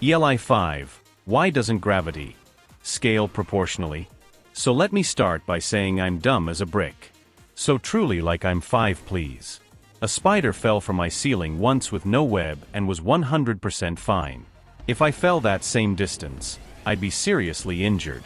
ELI 5. Why doesn't gravity scale proportionally? So let me start by saying I'm dumb as a brick. So truly like I'm 5 please. A spider fell from my ceiling once with no web and was 100% fine. If I fell that same distance, I'd be seriously injured.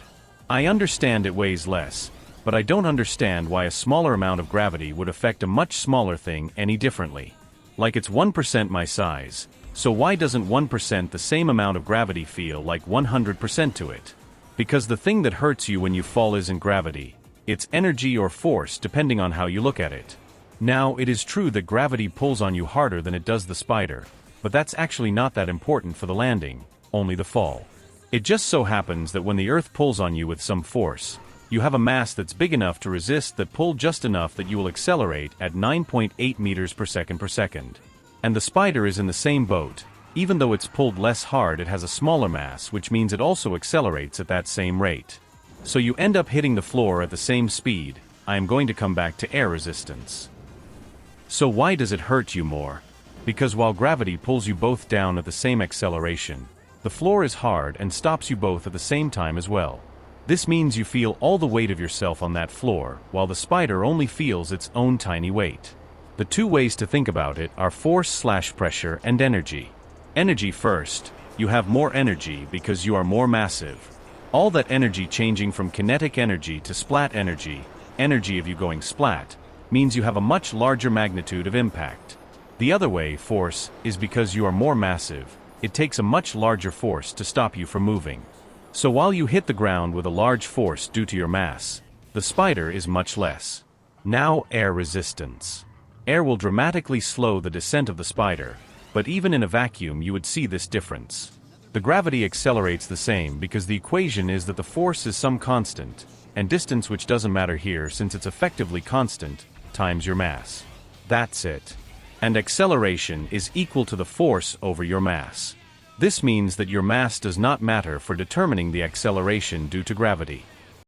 I understand it weighs less, but I don't understand why a smaller amount of gravity would affect a much smaller thing any differently. Like it's 1% my size, so why doesn't 1% the same amount of gravity feel like 100% to it? Because the thing that hurts you when you fall isn't gravity, it's energy or force depending on how you look at it. Now, it is true that gravity pulls on you harder than it does the spider, but that's actually not that important for the landing, only the fall. It just so happens that when the Earth pulls on you with some force, you have a mass that's big enough to resist that pull just enough that you will accelerate at 9.8 meters per second. And the spider is in the same boat. Even though it's pulled less hard, it has a smaller mass, which means it also accelerates at that same rate. So you end up hitting the floor at the same speed. I am going to come back to air resistance. So why does it hurt you more? Because while gravity pulls you both down at the same acceleration, the floor is hard and stops you both at the same time as well. This means you feel all the weight of yourself on that floor, while the spider only feels its own tiny weight. The two ways to think about it are force/pressure and energy. Energy first. You have more energy because you are more massive. All that energy changing from kinetic energy to splat energy, energy of you going splat, means you have a much larger magnitude of impact. The other way, force, is because you are more massive. It takes a much larger force to stop you from moving. So while you hit the ground with a large force due to your mass, the spider is much less. Now, air resistance. Air will dramatically slow the descent of the spider, but even in a vacuum you would see this difference. The gravity accelerates the same because the equation is that the force is some constant, and distance which doesn't matter here since it's effectively constant, times your mass. That's it. And acceleration is equal to the force over your mass. This means that your mass does not matter for determining the acceleration due to gravity.